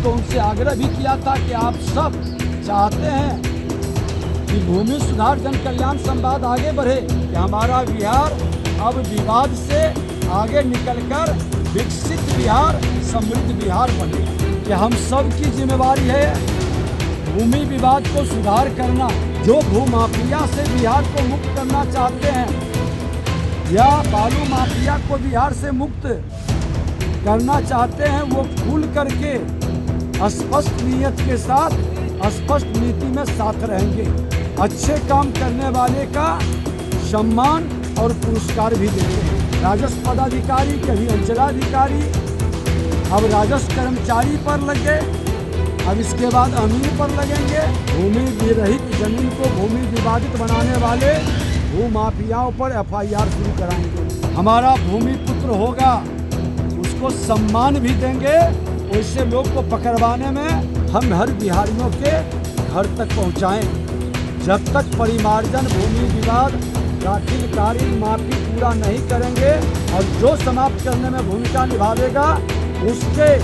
तो उनसे आग्रह भी किया था कि आप सब चाहते हैं कि भूमि सुधार जन कल्याण संवाद आगे बढ़े, कि हमारा बिहार अब विवाद से आगे निकलकर विकसित बिहार, समृद्ध बिहार बने। कि हम सब की जिम्मेवारी है भूमि विवाद को सुधार करना। जो भूमाफिया से बिहार को मुक्त करना चाहते हैं या बालू माफिया को बिहार से मुक्त करना चाहते हैं, वो खुल करके स्पष्ट नीयत के साथ स्पष्ट नीति में साथ रहेंगे। अच्छे काम करने वाले का सम्मान और पुरस्कार भी देते हैं। राजस्व पदाधिकारी, कभी अंचलाधिकारी, अब राजस्व कर्मचारी पर लगे, अब इसके बाद अमीर पर लगेंगे। भूमि विरहित जमीन को भूमि विवादित बनाने वाले भूमाफियाओं पर FIR शुरू कराएंगे। हमारा भूमि पुत्र होगा, उसको सम्मान भी देंगे। वैसे लोग को पकड़वाने में हम हर बिहारियों के घर तक पहुंचाएं। जब तक परिमार्जन भूमि विवाद दाखिलकारी माफी पूरा नहीं करेंगे और जो समाप्त करने में भूमिका निभावेगा उसके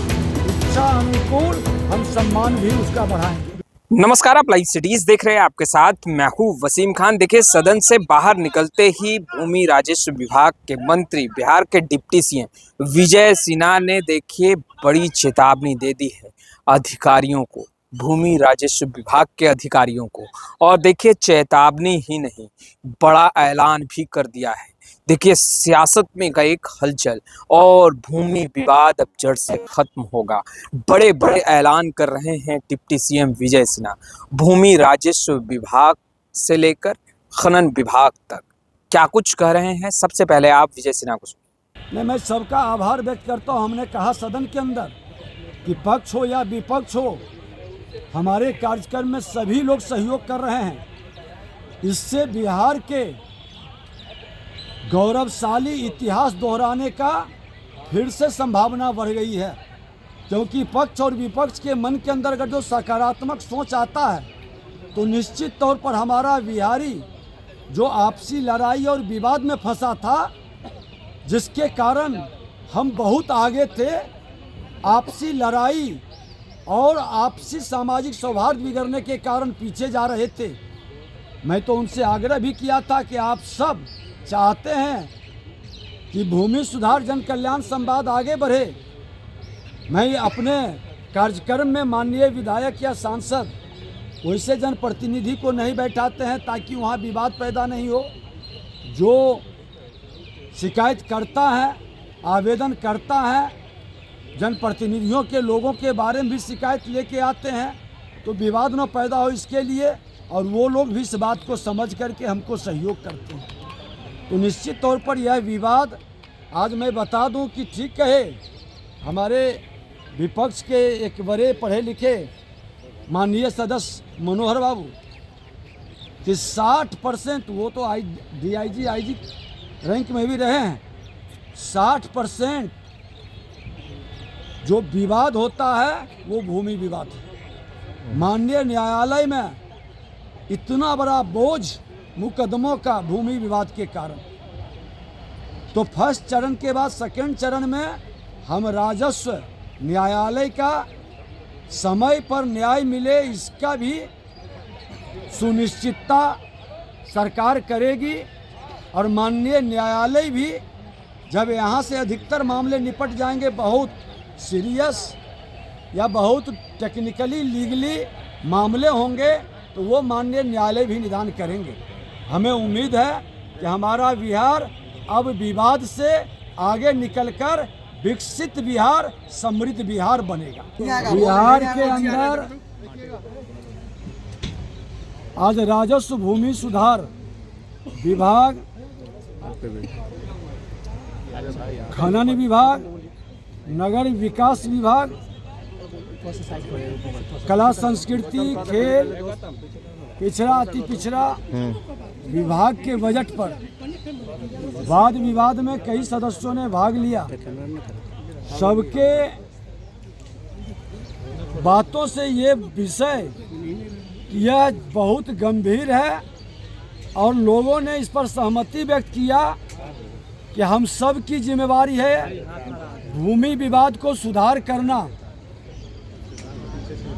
इच्छा अनुकूल हम सम्मान भी उसका बढ़ाएंगे। नमस्कार, आप लाइव सिटीज देख रहे हैं। आपके साथ मैं हूं वसीम खान। देखिए, सदन से बाहर निकलते ही भूमि राजस्व विभाग के मंत्री, बिहार के डिप्टी CM विजय सिन्हा ने देखिए बड़ी चेतावनी दे दी है अधिकारियों को, भूमि राजस्व विभाग के अधिकारियों को। और देखिए, चेतावनी ही नहीं, बड़ा ऐलान भी कर दिया है। देखिए, सियासत में का एक हलचल और भूमि विवाद अब जड़ से खत्म होगा। बड़े बड़े ऐलान कर रहे हैं डिप्टी CM विजय सिन्हा, भूमि राजस्व विभाग से लेकर खनन विभाग तक। क्या कुछ कह रहे हैं, सबसे पहले आप विजय सिन्हा को। मैं सबका आभार व्यक्त करता हूँ। हमने कहा सदन के अंदर कि पक्ष हो या विपक्ष हो, हमारे कार्यक्रम में सभी लोग सहयोग कर रहे हैं। इससे बिहार के गौरवशाली इतिहास दोहराने का फिर से संभावना बढ़ गई है, क्योंकि पक्ष और विपक्ष के मन के अंदर अगर जो सकारात्मक सोच आता है तो निश्चित तौर पर हमारा बिहारी जो आपसी लड़ाई और विवाद में फंसा था, जिसके कारण हम बहुत आगे थे, आपसी लड़ाई और आपसी सामाजिक सौहार्द बिगड़ने के कारण पीछे जा रहे थे। मैं तो उनसे आग्रह भी किया था कि आप सब चाहते हैं कि भूमि सुधार जन कल्याण संवाद आगे बढ़े। मैं अपने कार्यक्रम में माननीय विधायक या सांसद वैसे जनप्रतिनिधि को नहीं बैठाते हैं ताकि वहाँ विवाद पैदा नहीं हो। जो शिकायत करता है, आवेदन करता है, जनप्रतिनिधियों के लोगों के बारे में भी शिकायत लेके आते हैं, तो विवाद न पैदा हो इसके लिए, और वो लोग भी इस बात को समझ करके हमको सहयोग करते हैं। तो निश्चित तौर पर यह विवाद, आज मैं बता दूं कि ठीक कहे हमारे विपक्ष के एक बड़े पढ़े लिखे माननीय सदस्य मनोहर बाबू कि 60%, वो तो DIG IG रैंक में भी रहे हैं, 60% जो विवाद होता है वो भूमि विवाद है। माननीय न्यायालय में इतना बड़ा बोझ मुकदमों का भूमि विवाद के कारण। तो फर्स्ट चरण के बाद सेकंड चरण में हम राजस्व न्यायालय का समय पर न्याय मिले इसका भी सुनिश्चितता सरकार करेगी। और माननीय न्यायालय भी जब यहाँ से अधिकतर मामले निपट जाएंगे, बहुत सीरियस या बहुत टेक्निकली लीगली मामले होंगे, तो वो माननीय न्यायालय भी निदान करेंगे। हमें उम्मीद है कि हमारा बिहार अब विवाद से आगे निकलकर विकसित बिहार, समृद्ध बिहार बनेगा। बिहार के अंदर आज राजस्व भूमि सुधार विभाग, खनन विभाग, नगर विकास विभाग, कला संस्कृति, खेल, पिछड़ा अति पिछड़ा विभाग के बजट पर वाद विवाद में कई सदस्यों ने भाग लिया। सबके बातों से ये विषय यह बहुत गंभीर है और लोगों ने इस पर सहमति व्यक्त किया कि हम सब की जिम्मेवारी है भूमि विवाद को सुधार करना।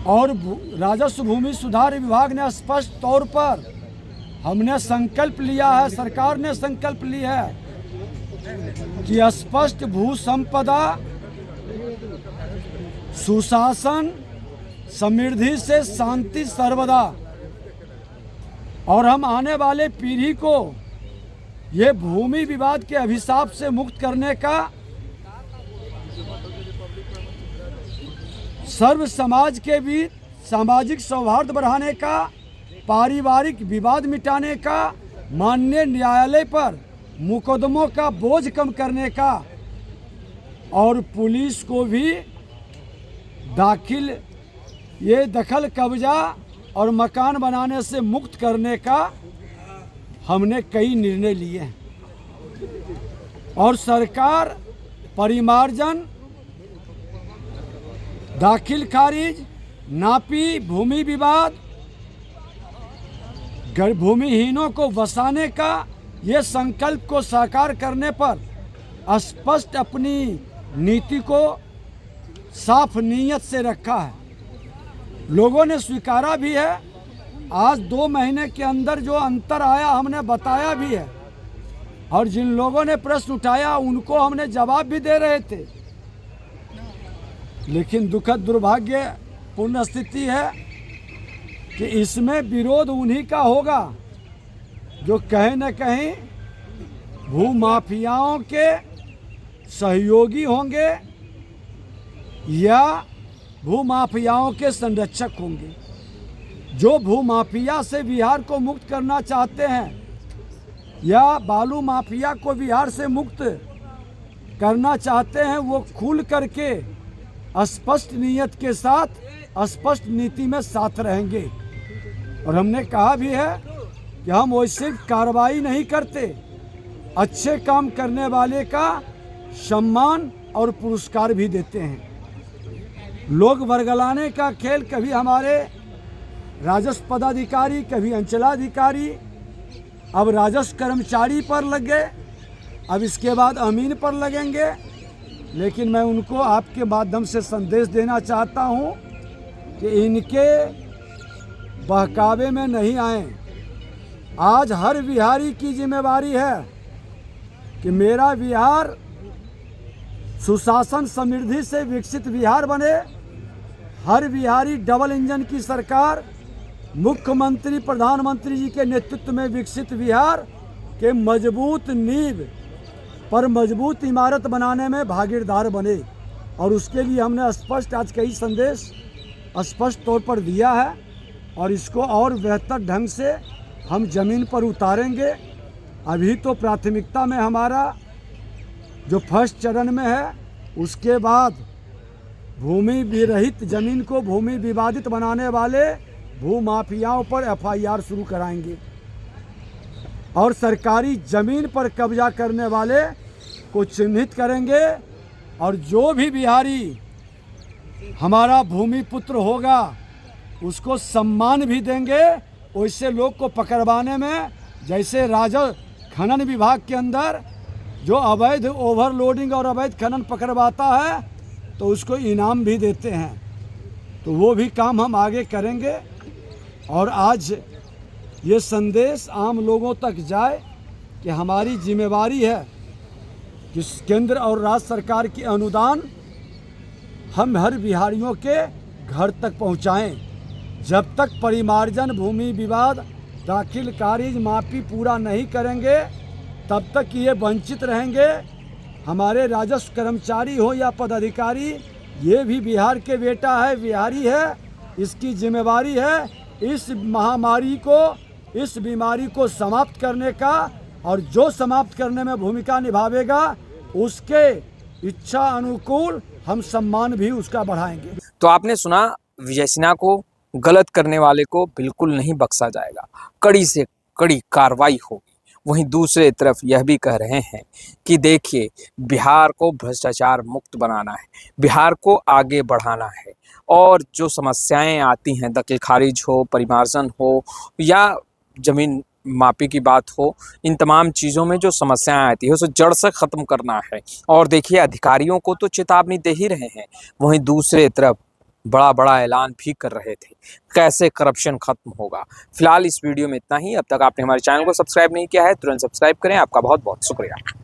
और राजस्व भूमि सुधार विभाग ने स्पष्ट तौर पर हमने संकल्प लिया है, सरकार ने संकल्प ली है कि स्पष्ट भू संपदा, सुशासन, समृद्धि से शांति सर्वदा, और हम आने वाले पीढ़ी को ये भूमि विवाद के अभिशाप से मुक्त करने का, सर्व समाज के बीच सामाजिक सौहार्द बढ़ाने का, पारिवारिक विवाद मिटाने का, माननीय न्यायालय पर मुकदमों का बोझ कम करने का, और पुलिस को भी ये दखल कब्जा और मकान बनाने से मुक्त करने का हमने कई निर्णय लिए हैं। और सरकार परिमार्जन, दाखिल खारिज, नापी, भूमि विवाद, भूमिहीनों को बसाने का ये संकल्प को साकार करने पर स्पष्ट अपनी नीति को साफ नीयत से रखा है। लोगों ने स्वीकारा भी है। आज 2 महीने के अंदर जो अंतर आया हमने बताया भी है, और जिन लोगों ने प्रश्न उठाया उनको हमने जवाब भी दे रहे थे। लेकिन दुखद दुर्भाग्यपूर्ण स्थिति है कि इसमें विरोध उन्हीं का होगा जो कहीं न कहीं भूमाफियाओं के सहयोगी होंगे या भूमाफियाओं के संरक्षक होंगे। जो भूमाफिया से बिहार को मुक्त करना चाहते हैं या बालू माफिया को बिहार से मुक्त करना चाहते हैं, वो खुल करके स्पष्ट नीयत के साथ स्पष्ट नीति में साथ रहेंगे। और हमने कहा भी है कि हम वैसे कार्रवाई नहीं करते, अच्छे काम करने वाले का सम्मान और पुरस्कार भी देते हैं। लोग वर्गलाने का खेल कभी हमारे राजस्व पदाधिकारी, कभी अंचलाधिकारी, अब राजस्व कर्मचारी पर लग गए, अब इसके बाद अमीन पर लगेंगे। लेकिन मैं उनको आपके माध्यम से संदेश देना चाहता हूं कि इनके बहकावे में नहीं आए। आज हर बिहारी की जिम्मेवारी है कि मेरा बिहार सुशासन समृद्धि से विकसित बिहार बने। हर बिहारी डबल इंजन की सरकार, मुख्यमंत्री प्रधानमंत्री जी के नेतृत्व में विकसित बिहार के मजबूत नींव पर मजबूत इमारत बनाने में भागीदार बने। और उसके लिए हमने स्पष्ट आज कई संदेश स्पष्ट तौर पर दिया है, और इसको और बेहतर ढंग से हम ज़मीन पर उतारेंगे। अभी तो प्राथमिकता में हमारा जो फर्स्ट चरण में है, उसके बाद भूमि विरहित ज़मीन को भूमि विवादित बनाने वाले भूमाफियाओं पर FIR शुरू कराएंगे, और सरकारी ज़मीन पर कब्जा करने वाले को चिन्हित करेंगे। और जो भी बिहारी हमारा भूमि पुत्र होगा उसको सम्मान भी देंगे। वैसे लोग को पकड़वाने में, जैसे राजस्व खनन विभाग के अंदर जो अवैध ओवरलोडिंग और अवैध खनन पकड़वाता है तो उसको इनाम भी देते हैं, तो वो भी काम हम आगे करेंगे। और आज ये संदेश आम लोगों तक जाए कि हमारी जिम्मेवारी है कि केंद्र और राज्य सरकार की अनुदान हम हर बिहारियों के घर तक पहुंचाएं। जब तक परिमार्जन, भूमि विवाद, दाखिल खारिज, माफी पूरा नहीं करेंगे तब तक ये वंचित रहेंगे। हमारे राजस्व कर्मचारी हो या पदाधिकारी, ये भी बिहार के बेटा है, बिहारी है। इसकी जिम्मेवारी है इस महामारी को, इस बीमारी को समाप्त करने का, और जो समाप्त करने में भूमिका निभावेगा उसके इच्छा अनुकूल हम सम्मान भी उसका बढ़ाएंगे। तो आपने सुना, विजय सिन्हा को गलत करने वाले को बिल्कुल नहीं बख्शा जाएगा, कड़ी से कड़ी कार्रवाई होगी। वहीं दूसरे तरफ यह भी कह रहे हैं कि देखिए, बिहार को भ्रष्टाचार मुक्त बनाना है, बिहार को आगे बढ़ाना है, और जो समस्याएं आती हैं, दखल खारिज हो, परिमार्जन हो या जमीन मापी की बात हो, इन तमाम चीज़ों में जो समस्याएं आती है उसे जड़ से ख़त्म करना है। और देखिए, अधिकारियों को तो चेतावनी दे ही रहे हैं, वहीं दूसरे तरफ बड़ा बड़ा ऐलान भी कर रहे थे। कैसे करप्शन खत्म होगा? फिलहाल इस वीडियो में इतना ही। अब तक आपने हमारे चैनल को सब्सक्राइब नहीं किया है तुरंत सब्सक्राइब करें। आपका बहुत बहुत शुक्रिया।